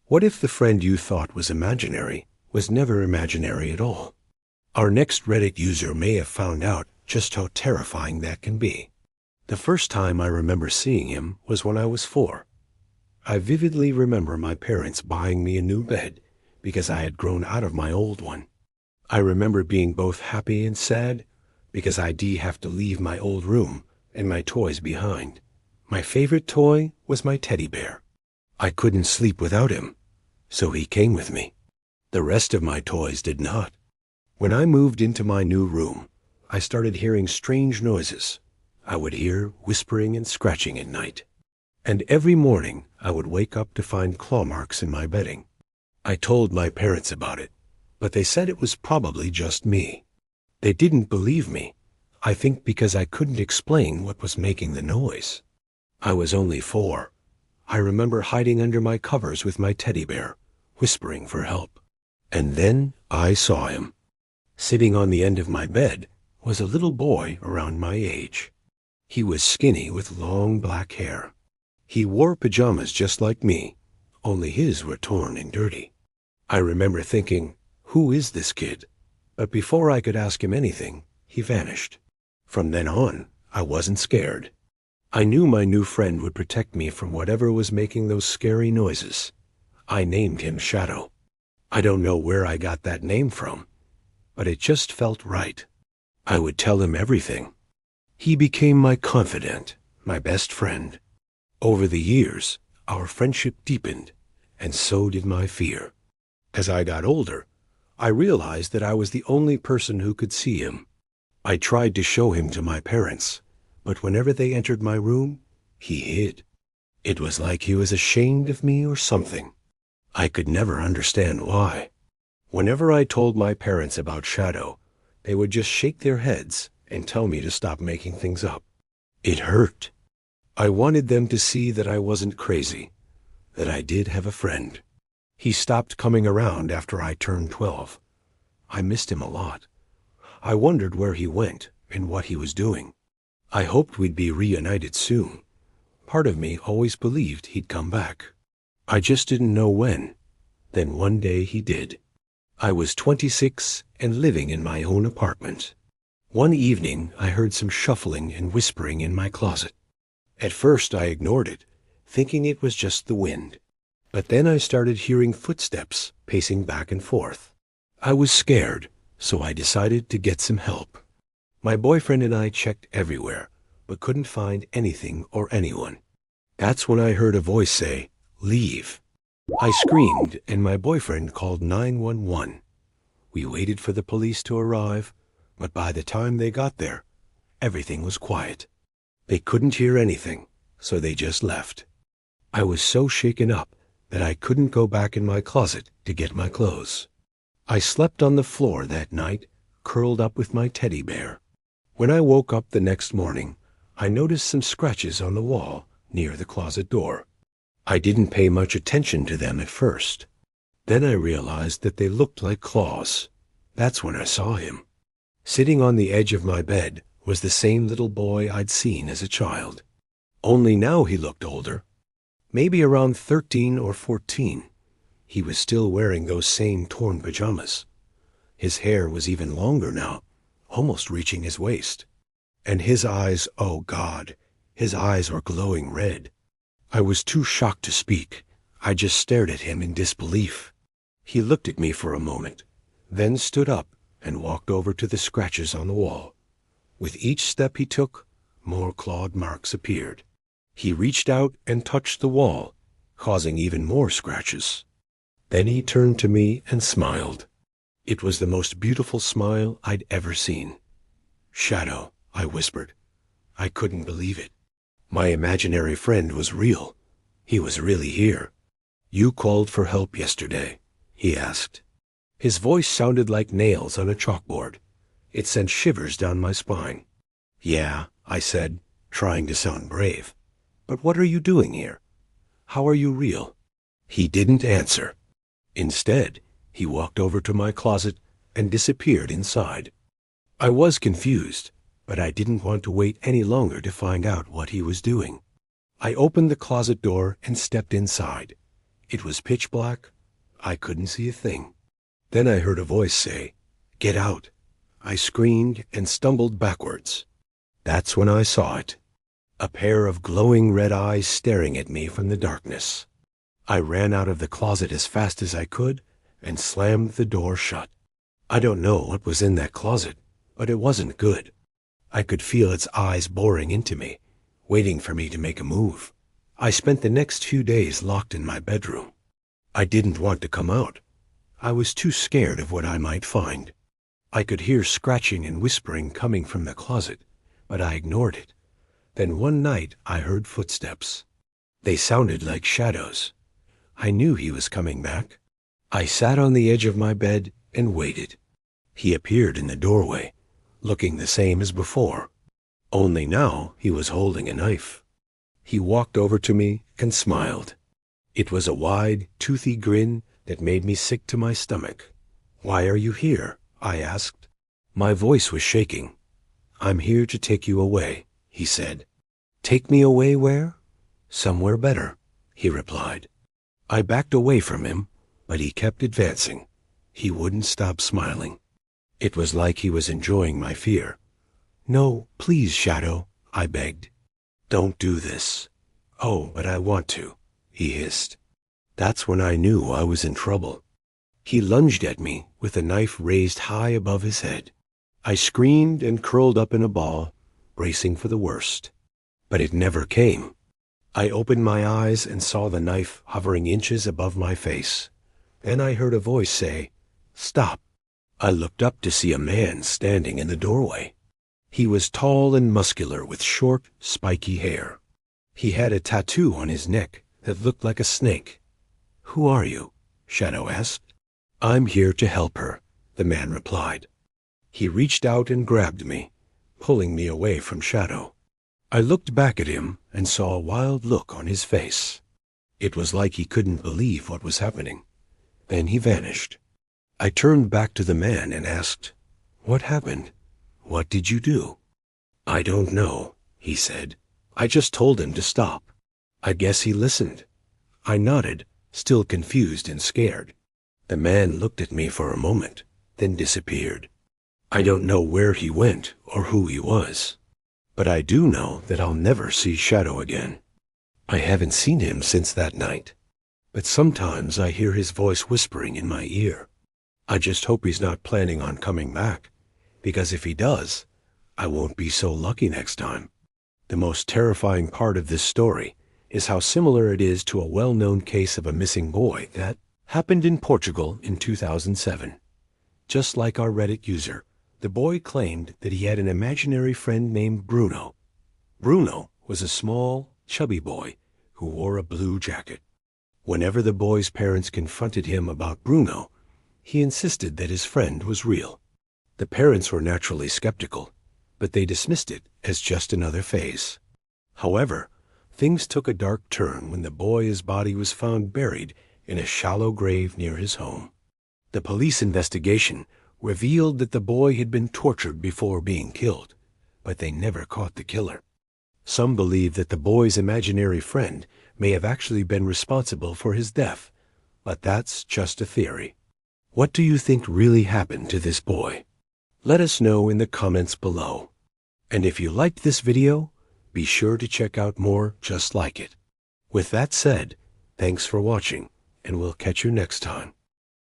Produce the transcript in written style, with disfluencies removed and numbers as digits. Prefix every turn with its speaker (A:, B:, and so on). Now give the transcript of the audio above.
A: What if the friend you thought was imaginary was never imaginary at all? Our next Reddit user may have found out just how terrifying that can be. The first time I remember seeing him was when I was 4. I vividly remember my parents buying me a new bed because I had grown out of my old one. I remember being both happy and sad because I'd have to leave my old room and my toys behind. My favorite toy was my teddy bear. I couldn't sleep without him, so he came with me. The rest of my toys did not. When I moved into my new room, I started hearing strange noises. I would hear whispering and scratching at night. And every morning I would wake up to find claw marks in my bedding. I told my parents about it, but they said it was probably just me. They didn't believe me, I think because I couldn't explain what was making the noise. I was only 4. I remember hiding under my covers with my teddy bear, whispering for help. And then I saw him. Sitting on the end of my bed was a little boy around my age. He was skinny with long black hair. He wore pajamas just like me, only his were torn and dirty. I remember thinking, who is this kid? But before I could ask him anything, he vanished. From then on, I wasn't scared. I knew my new friend would protect me from whatever was making those scary noises. I named him Shadow. I don't know where I got that name from, but it just felt right. I would tell him everything. He became my confidant, my best friend. Over the years, our friendship deepened, and so did my fear. As I got older, I realized that I was the only person who could see him. I tried to show him to my parents, but whenever they entered my room, he hid. It was like he was ashamed of me or something. I could never understand why. Whenever I told my parents about Shadow, they would just shake their heads and tell me to stop making things up. It hurt. I wanted them to see that I wasn't crazy, that I did have a friend. He stopped coming around after I turned 12. I missed him a lot. I wondered where he went and what he was doing. I hoped we'd be reunited soon. Part of me always believed he'd come back. I just didn't know when. Then one day he did. I was 26 and living in my own apartment. One evening I heard some shuffling and whispering in my closet. At first I ignored it, thinking it was just the wind. But then I started hearing footsteps pacing back and forth. I was scared, so I decided to get some help. My boyfriend and I checked everywhere, but couldn't find anything or anyone. That's when I heard a voice say, "Leave." I screamed, and my boyfriend called 911. We waited for the police to arrive, but by the time they got there, everything was quiet. They couldn't hear anything, so they just left. I was so shaken up that I couldn't go back in my closet to get my clothes. I slept on the floor that night, curled up with my teddy bear. When I woke up the next morning, I noticed some scratches on the wall near the closet door. I didn't pay much attention to them at first. Then I realized that they looked like claws. That's when I saw him. Sitting on the edge of my bed was the same little boy I'd seen as a child. Only now he looked older. Maybe around 13 or 14. He was still wearing those same torn pajamas. His hair was even longer now, almost reaching his waist. And his eyes, oh God, his eyes were glowing red. I was too shocked to speak. I just stared at him in disbelief. He looked at me for a moment, then stood up and walked over to the scratches on the wall. With each step he took, more clawed marks appeared. He reached out and touched the wall, causing even more scratches. Then he turned to me and smiled. It was the most beautiful smile I'd ever seen. "Shadow," I whispered. I couldn't believe it. My imaginary friend was real. He was really here. "You called for help yesterday?" he asked. His voice sounded like nails on a chalkboard. It sent shivers down my spine. "Yeah," I said, trying to sound brave. "But what are you doing here? How are you real?" He didn't answer. Instead, he walked over to my closet and disappeared inside. I was confused, but I didn't want to wait any longer to find out what he was doing. I opened the closet door and stepped inside. It was pitch black. I couldn't see a thing. Then I heard a voice say, "Get out." I screamed and stumbled backwards. That's when I saw it. A pair of glowing red eyes staring at me from the darkness. I ran out of the closet as fast as I could and slammed the door shut. I don't know what was in that closet, but it wasn't good. I could feel its eyes boring into me, waiting for me to make a move. I spent the next few days locked in my bedroom. I didn't want to come out. I was too scared of what I might find. I could hear scratching and whispering coming from the closet, but I ignored it. Then one night I heard footsteps. They sounded like shadows. I knew he was coming back. I sat on the edge of my bed and waited. He appeared in the doorway, looking the same as before. Only now he was holding a knife. He walked over to me and smiled. It was a wide, toothy grin that made me sick to my stomach. "Why are you here?" I asked. My voice was shaking. "I'm here to take you away," he said. "Take me away where?" "Somewhere better," he replied. I backed away from him, but he kept advancing. He wouldn't stop smiling. It was like he was enjoying my fear. "No, please, Shadow," I begged. "Don't do this." "Oh, but I want to," he hissed. That's when I knew I was in trouble. He lunged at me with the knife raised high above his head. I screamed and curled up in a ball, bracing for the worst. But it never came. I opened my eyes and saw the knife hovering inches above my face. Then I heard a voice say, "Stop." I looked up to see a man standing in the doorway. He was tall and muscular with short, spiky hair. He had a tattoo on his neck that looked like a snake. "Who are you?" Shadow asked. "I'm here to help her," the man replied. He reached out and grabbed me, pulling me away from Shadow. I looked back at him and saw a wild look on his face. It was like he couldn't believe what was happening. Then he vanished. I turned back to the man and asked, "What happened? What did you do?" "I don't know," he said. "I just told him to stop. I guess he listened." I nodded, still confused and scared. The man looked at me for a moment, then disappeared. I don't know where he went or who he was, but I do know that I'll never see Shadow again. I haven't seen him since that night, but sometimes I hear his voice whispering in my ear. I just hope he's not planning on coming back, because if he does, I won't be so lucky next time. The most terrifying part of this story is how similar it is to a well-known case of a missing boy that happened in Portugal in 2007. Just like our Reddit user, the boy claimed that he had an imaginary friend named Bruno. Bruno was a small, chubby boy who wore a blue jacket. Whenever the boy's parents confronted him about Bruno, he insisted that his friend was real. The parents were naturally skeptical, but they dismissed it as just another phase. However, things took a dark turn when the boy's body was found buried in a shallow grave near his home. The police investigation revealed that the boy had been tortured before being killed, but they never caught the killer. Some believe that the boy's imaginary friend may have actually been responsible for his death, but that's just a theory. What do you think really happened to this boy? Let us know in the comments below. And if you liked this video, be sure to check out more just like it. With that said, thanks for watching, and we'll catch you next time.